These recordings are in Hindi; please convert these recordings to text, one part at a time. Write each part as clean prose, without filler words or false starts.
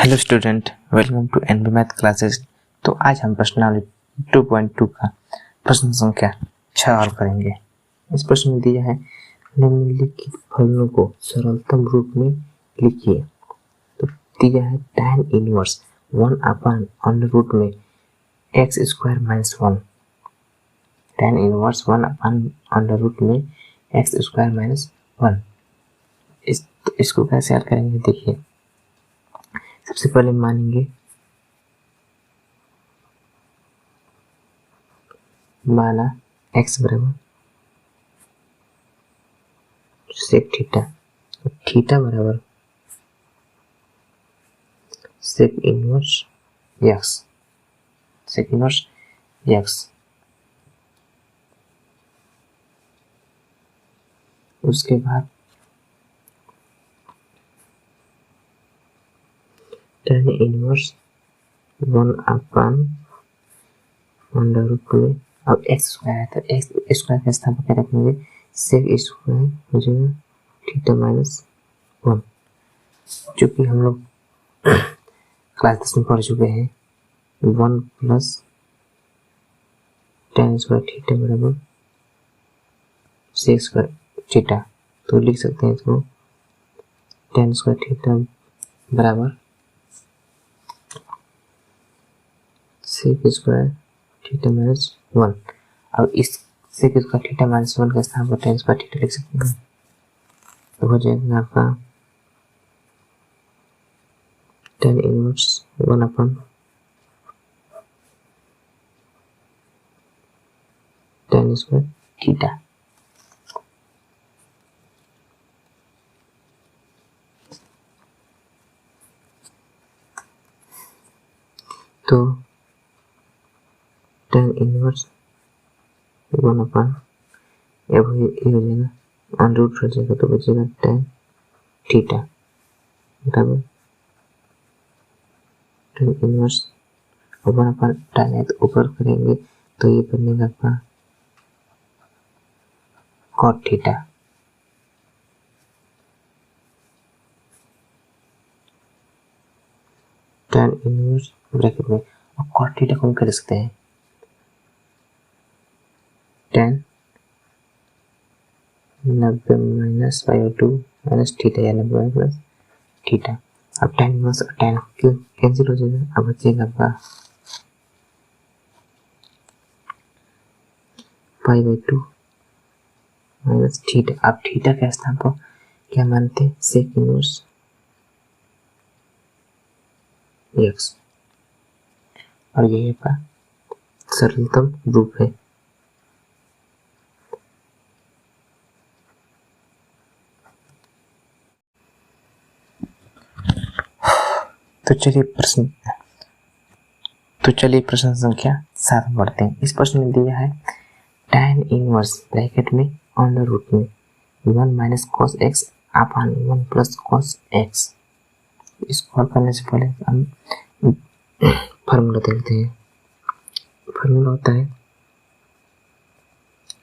Hello student, welcome to NB math classes. तो आज हम प्रश्नावली 2.2 का प्रश्न संख्या 6 हल करेंगे। इस प्रश्न में दिया है निम्नलिखित फलनों को सरलतम रूप में लिखिए। तो दिया है tan inverse 1 upon under root में x square minus 1। tan inverse 1 upon under root में x स्क्वायर माइनस 1। इसको कैसे हल करेंगे देखिए। सबसे पहले मानेंगे माना x बराबर सेक थीटा, थीटा बराबर sec inverse x, sec inverse x। उसके बाद tan inverse 1 upon under root में, अब एक्स स्क्वायर है तो एक्स स्क्वायर का स्थान पर रखेंगे सेक स्क्वायर हो जाएगा थीटा माइनस 1। चूँकि हम लोग क्लास 10 में पढ़ चुके हैं 1 प्लस tan स्क्वायर थीटा बराबर सेक स्क्वायर थीटा, तो लिख सकते हैं इसको tan स्क्वायर थीटा बराबर सेक स्क्वायर थीटा माइनस 1। अब इस सेक स्क्वायर थीटा माइनस 1 के स्थान पर tan स्क्वायर थीटा लिख सकते हैं, तो हो जाएगा आपका tan inverse 1 upon tan square theta. तो tan इनवर्स 1 अपॉन ये हो जाएगा अंडर रूट हो जाएगा, तो बचेगा tan थीटा बराबर tan इनवर्स 1 अपॉन tan है तो ऊपर करेंगे तो ये बनेगा आपका cot theta. tan inverse bracket में और cot थीटा को हम कर सकते हैं tan 90 माइनस π/2 माइनस थीटा या 90 प्लस थीटा। अब tan इनवर्स और tan क्यों कैंसिल हो जाएगा, अब बचेगा आपका π/2 माइनस थीटा। अब थीटा के स्थान पर क्या मानते हैं सेक इनवर्स x, और यही आपका सरलतम रूप है। तो चलिए प्रश्न संख्या 7 बढ़ते हैं। इस प्रश्न में दिया है tan इनवर्स ब्रैकेट में अंडर रूट में 1 minus cos x upon 1 plus cos x. इसको हल करने से पहले हम फार्मूला देखते हैं। फार्मूला होता है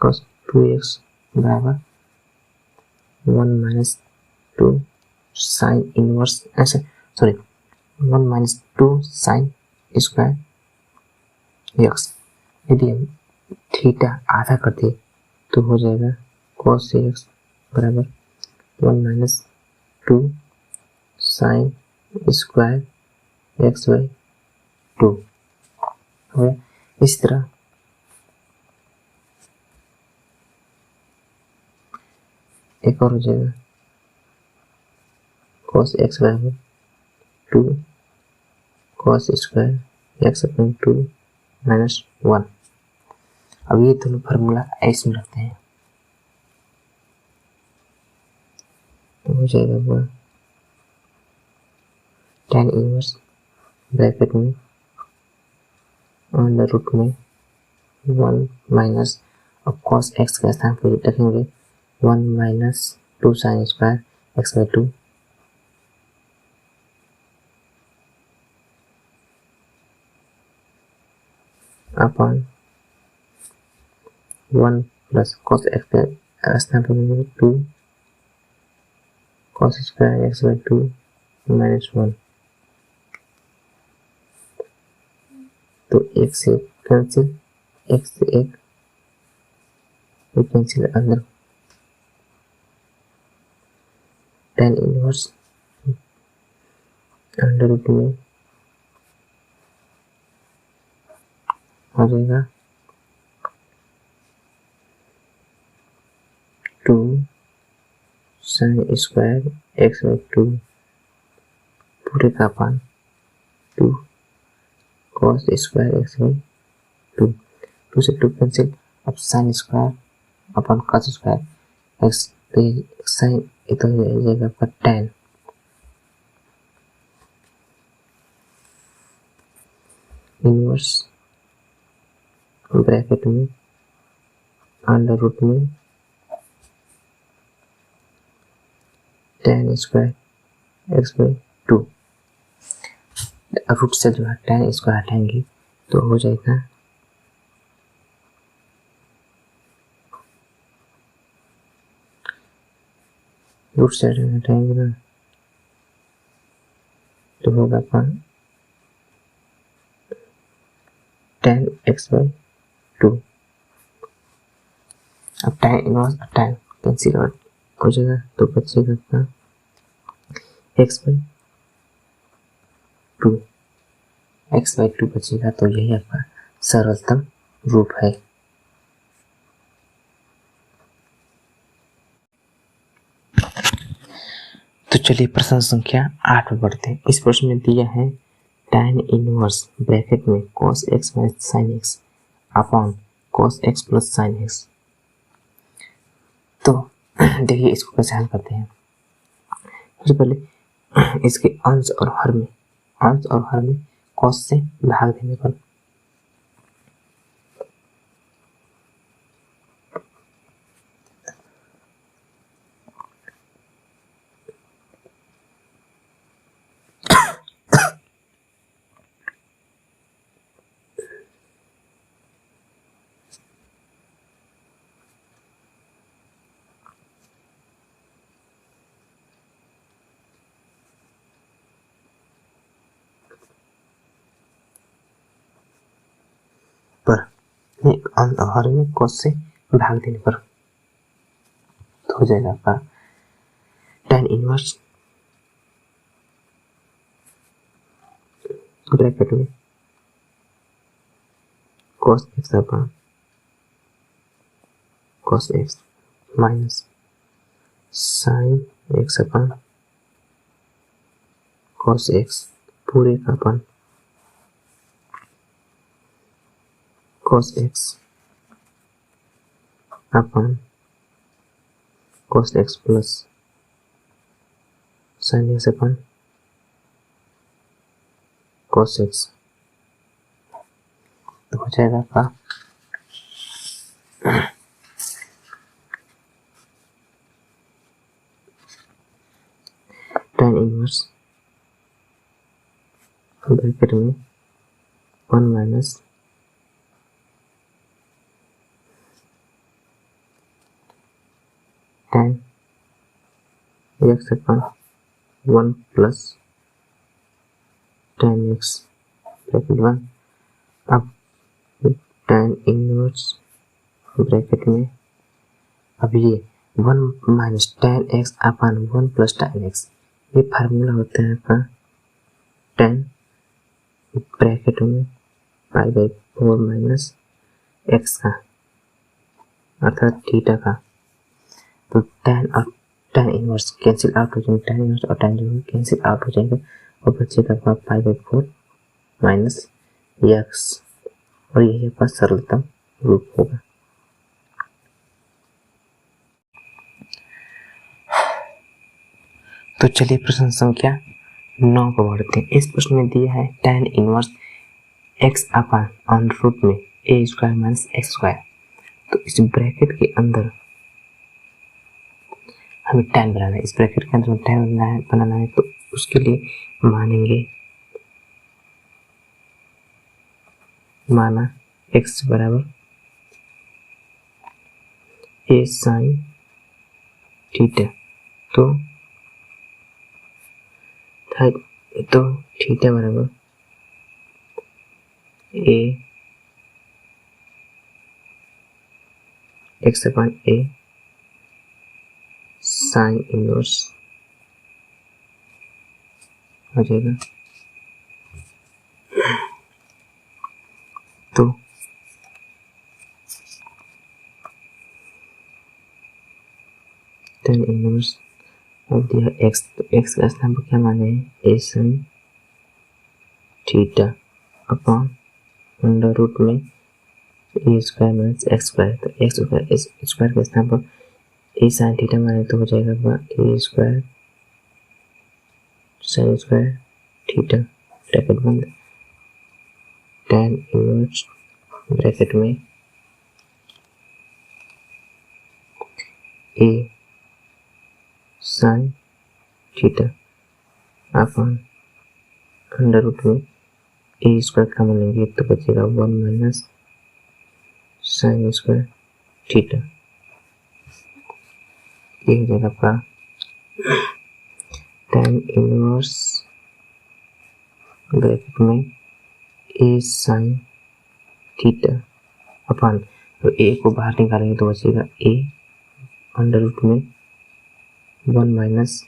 cos 2x बराबर 1 माइनस 2 साइन इनवर्स ऐसे 1 माइनस 2 साइन स्क्वायर एक्स। यदि हम थीटा आधा कर दे तो हो जाएगा cos एक्स बराबर 1 minus 2 sine square x by 2। इस तरह एक और हो जाएगा cos एक्स बराबर 2 cos square x upon 2 minus 1। अब ये दोनों फार्मूला इसमें रखते हैं तो हो जाएगा वो tan इनवर्स ब्रैकेट में अंडर रूट में 1 माइनस और cos x के स्थान पर रखेंगे 1 minus 2 sine square x by 2 upon 1 plus cos x के स्थान पर 2 cos square x by 2 minus 1। एक से कैंसिल, एक से एक कैंसिल, अंदर tan इनवर्स अंडर रूट में हो जाएगा 2 sin स्क्वायर x बाई 2 पूरे का पान 2 cos स्क्वायर x बाई 2, 2 से 2 कैंसिल, अब sin स्क्वायर अपन cos स्क्वायर x साइन इधर हो जाएगा आपका tan इनवर्स ब्रैकेट में अंडर रूट में tan square x by 2। Root से जो है tan स्क्वायर हटाएंगे तो हो जाएगा रूट से हटाएंगे ना तो होगा आपका tan x बाई 2। अब tan inverse tan cancel out हो जाएगा तो बचेगा आपका x बाई 2, x बाई 2 बचेगा। तो यही आपका सरलतम रूप है। तो चलिए प्रश्न संख्या 8 में बढ़ते हैं। इस प्रश्न में दिया है tan इनवर्स ब्रैकेट में cos x minus sin x upon cos x plus sin x। तो देखिए इसको कैसे हल करते हैं। सबसे पहले इसके अंश और हर में cos से भाग देने पर अंश और हर में cos से भाग देने पर तो हो जाएगा आपका tan इनवर्स ब्रैकेट में cos x upon cos x minus sin x upon cos x पूरे का अपन cos x अपन cos x plus sin x अपन cos x तो हो जाएगा आपका tan इनवर्स ब्रैकेट में 1 माइनस tan x अपन 1 प्लस tan x ब्रैकेट 1। अब tan इनवर्स ब्रैकेट में अब ये 1 माइनस tan x अपन 1 प्लस tan x, ये फार्मूला होता है आपका tan ब्रैकेट में पाई बाई 4 माइनस x का अर्थात थीटा का। तो tan और tan इनवर्स कैंसिल आउट हो जाएंगे, tan इनवर्स और tan इनवर्स कैंसिल आउट हो जाएंगे और बचेगा आपका पाई बाई 4 माइनस x और यही आपका सरलतम रूप होगा। तो चलिए प्रश्न संख्या 9 को बढ़ते हैं। इस प्रश्न में दिया है tan inverse x upon under root में a square minus x square. तो इस ब्रैकेट के अंदर हमें tan बनाना है, इस ब्रैकेट के अंदर tan बनाना है तो उसके लिए माना x बराबर a sin थीटा। तो थीटा बराबर a x upon A sine inverse हो जाएगा। तो tan इनवर्स अब दिया एक्स, तो एक्स का स्थान पर क्या माने हैं a sine theta upon under root में a square minus x square. तो एक्स स्क्वायर के स्थान पर ए साइन थीटा माने तो हो जाएगा a square sine square theta bracket बंद tan इनवर्स ब्रैकेट में a sine theta upon under root में ए स्क्वायर का मान लेंगे तो बचेगा 1 माइनस साइन स्क्वायर थीटा। ये हो जाएगा आपका tan इनवर्स ब्रैकेट में ए साइन थीटा अपॉन, तो ए को बाहर निकालेंगे तो बचेगा ए अंडर रूट में 1 माइनस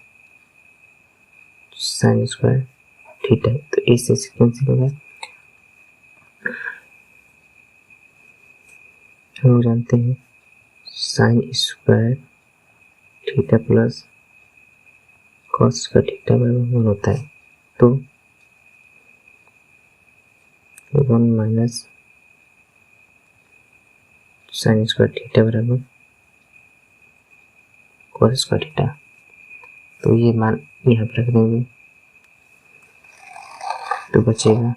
साइन स्क्वायर थीटा। तो ए से कैंसिल हो गया। हम लोग जानते हैं sign square theta plus cos का थीटा बराबर 1 होता है। तो 1 माइनस साइन स्क्वायर थीटा बराबर कॉस स्क्वायर थीटा। तो ये मान यहाँ पर रख देंगे तो बचेगा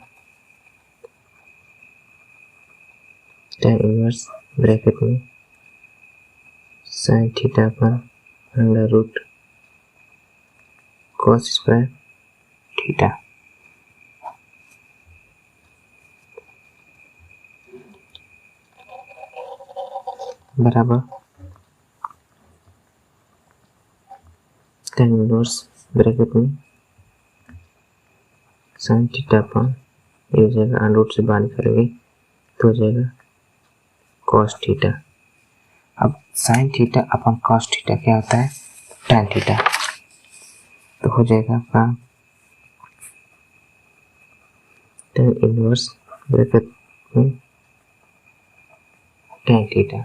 tan इनवर्स ब्रैकेट में साइन थीटा पर under root cos square theta बराबर tan इनवर्स ब्रैकेट में साइन थीटा पर ये हो जाएगा अंडर रूट से बाहर निकालेंगे तो हो जाएगा कॉस थीटा। अब sign theta upon cos theta क्या होता है tan थीटा। तो हो जाएगा आपका tan इनवर्स ब्रैकेट में tan थीटा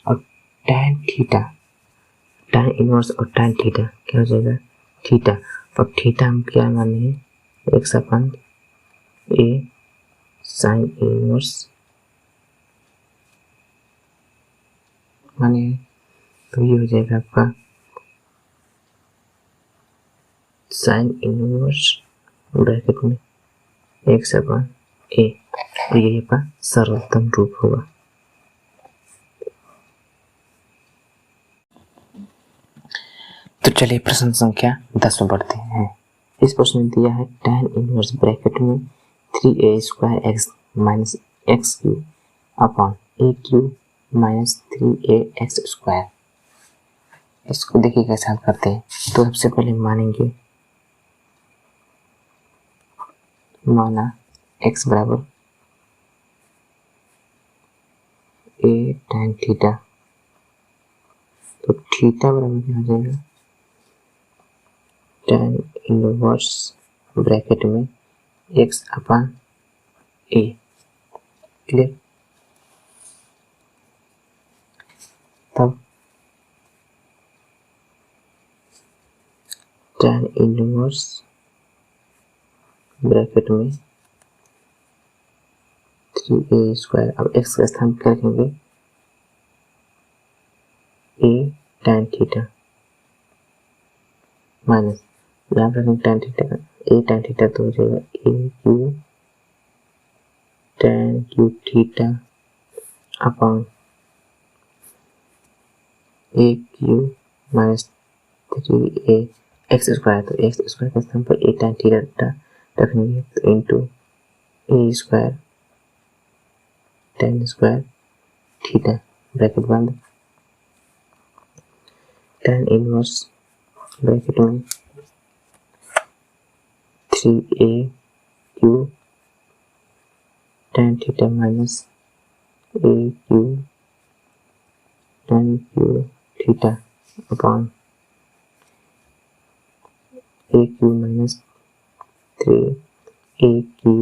और tan थीटा, tan इनवर्स और tan थीटा क्या हो जाएगा थीटा, और थीटा हम क्या माने हैं एक्स अपॉन ए साइन इनवर्स माने। तो ये हो जाएगा आपका साइन इनवर्स ब्रैकेट में एक्स अपॉन ए, और यही आपका सरलतम रूप होगा। तो चलिए प्रश्न संख्या 10 में बढ़ते हैं। इस प्रश्न में दिया है tan इनवर्स ब्रैकेट में 3a square x minus x cube upon a cube minus 3a x square. इसको देखिए कैसे हल करते हैं। तो सबसे पहले मानेंगे माना x बराबर a tan थीटा, तो थीटा बराबर क्या हो जाएगा tan इनवर्स ब्रैकेट में x अपॉन a। क्लियर। तब tan इनवर्स ब्रैकेट में 3a स्क्वायर, अब x का स्थान क्या रखेंगे a tan थीटा माइनस यहाँ पर रखेंगे tan theta a tan theta, तो हो जाएगा a Q tan Q theta upon a Q minus 3a x square. तो एक्स स्क्वायर के स्थान पर a tan थीटा रखेंगे तो into a square tan square theta bracket बंद tan इनवर्स ब्रैकेट में 3a Q tan theta minus a Q tan Q theta upon a cube minus 3 A Q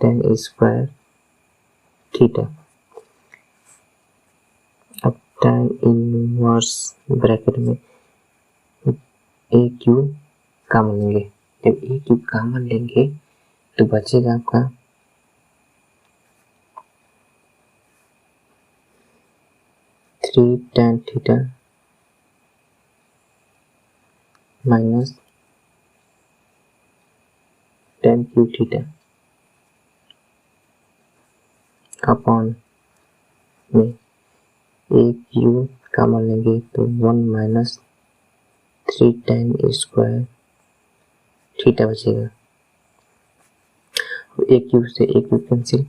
tan square theta. अब tan इनवर्स ब्रैकेट में ए क्यू कॉमन लेंगे। जब ए क्यू कॉमन लेंगे तो बचेगा आपका 3 tan theta minus tan Q theta upon में ए क्यू कॉमन लेंगे तो 1 माइनस 3 tan स्क्वायर थीटा बचेगा। ए क्यू से ए क्यू कैंसिल।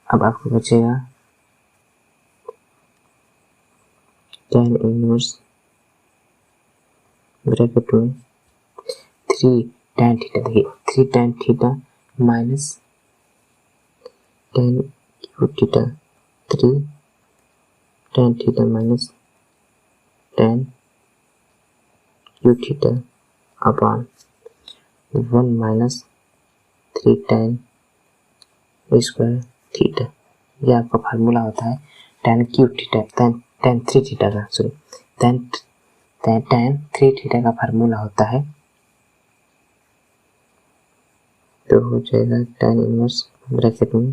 अब आपको बचेगा tan इनवर्स ब्रैकेट में 3 tan थीटा। देखिए 3 tan theta minus tan Q theta 3 tan theta minus tan Q theta upon 1 minus 3 tan square theta. यह आपका फार्मूला होता है tan Q theta tan 3 theta का सॉरी tan 3 थीटा का फार्मूला होता है। तो हो जाएगा tan इनवर्स ब्रैकेट में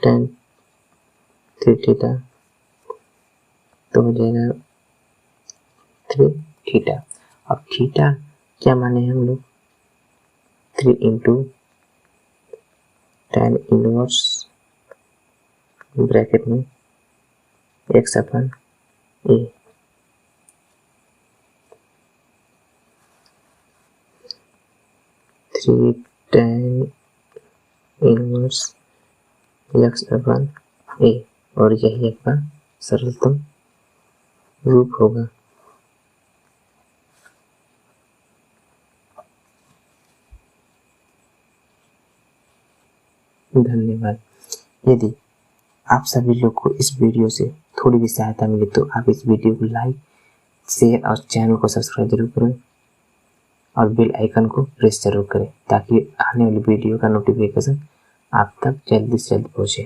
tan 3 थीटा तो हो जाएगा 3 थीटा। अब थीटा क्या माने हम लोग 3 इंटू tan इनवर्स ब्रैकेट में x अपन ए। थ्री tan इनवर्स x अपन ए और यही आपका सरलतम रूप होगा। धन्यवाद। यदि आप सभी लोग को इस वीडियो से थोड़ी भी सहायता मिली तो आप इस वीडियो को लाइक शेयर और चैनल को सब्सक्राइब जरूर करें और बेल आइकन को प्रेस जरूर करें ताकि आने वाली वीडियो का नोटिफिकेशन आप तक जल्दी से जल्दी पहुंचे।